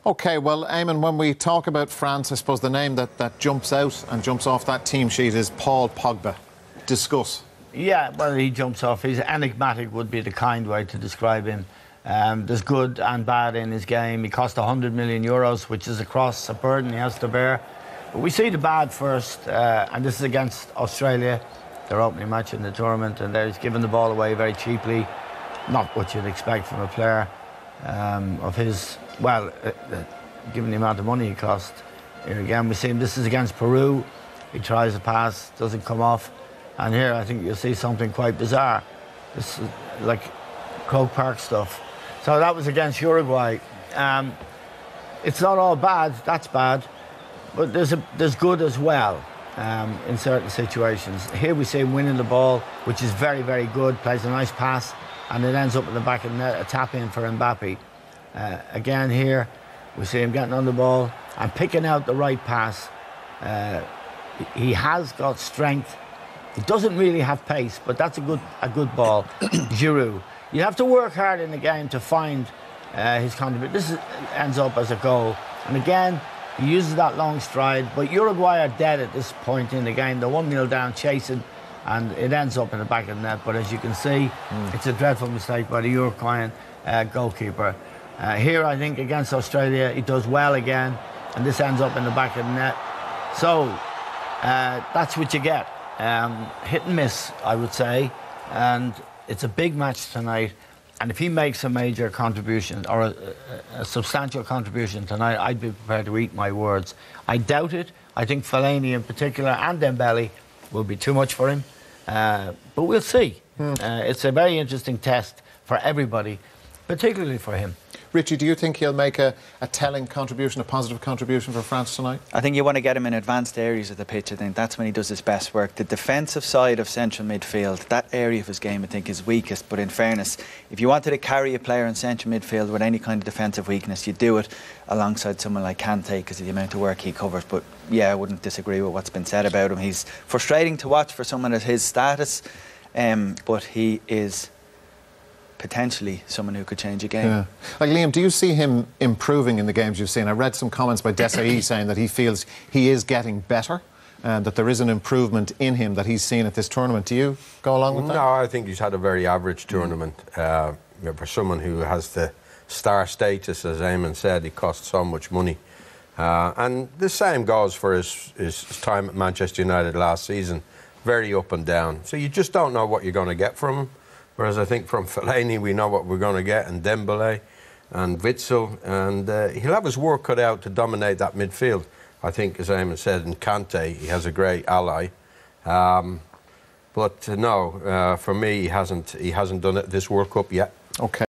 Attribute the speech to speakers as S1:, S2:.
S1: OK, well, Eamon, when we talk about France, I suppose the name that jumps out and jumps off that team sheet is Paul Pogba. Discuss.
S2: Yeah, well, he jumps off. He's enigmatic would be the kind way to describe him. There's good and bad in his game. He cost 100 million euros, which is a cross, a burden he has to bear. But we see the bad first, and this is against Australia, their opening match in the tournament, and he's given the ball away very cheaply. Not what you'd expect from a player of his, well, given the amount of money he cost. Here again, we see him, this is against Peru. He tries a pass, doesn't come off. And here, I think you'll see something quite bizarre. This is like Croke Park stuff. So that was against Uruguay. It's not all bad, that's bad. But there's good as well in certain situations. Here we see him winning the ball, which is very, very good, plays a nice pass, and it ends up in the back of the net, a tap-in for Mbappe. Again here, we see him getting on the ball and picking out the right pass. He has got strength. He doesn't really have pace, but that's a good ball. Giroud. You have to work hard in the game to find his contribution. This ends up as a goal. And again, he uses that long stride, but Uruguay are dead at this point in the game. They're 1-0 down, chasing, and it ends up in the back of the net. But as you can see, it's a dreadful mistake by the Uruguayan goalkeeper. Here, I think, against Australia, he does well again, and this ends up in the back of the net. So, that's what you get. Hit and miss, I would say, and it's a big match tonight. And if he makes a major contribution or a substantial contribution tonight, I'd be prepared to eat my words. I doubt it. I think Fellaini in particular and Dembele will be too much for him. But we'll see. It's a very interesting test for everybody, particularly for him.
S1: Richie, do you think he'll make a telling contribution, a positive contribution for France tonight?
S3: I think you want to get him in advanced areas of the pitch. I think that's when he does his best work. The defensive side of central midfield, that area of his game I think is weakest. But in fairness, if you wanted to carry a player in central midfield with any kind of defensive weakness, you do it alongside someone like Kante because of the amount of work he covers. But yeah, I wouldn't disagree with what's been said about him. He's frustrating to watch for someone at his status, but he is potentially someone who could change a game.
S1: Yeah. Like, Liam, do you see him improving in the games you've seen? I read some comments by Desailly saying that he feels he is getting better and that there is an improvement in him that he's seen at this tournament. Do you go along with that?
S4: No, I think he's had a very average tournament. For someone who has the star status, as Eamon said, he costs so much money. And the same goes for his time at Manchester United last season. Very up and down. So you just don't know what you're going to get from him. Whereas I think from Fellaini we know what we're going to get, and Dembele and Witsel, and he'll have his work cut out to dominate that midfield. I think, as Eamon said, in Kante, he has a great ally. But no, for me, he hasn't done it this World Cup yet. Okay.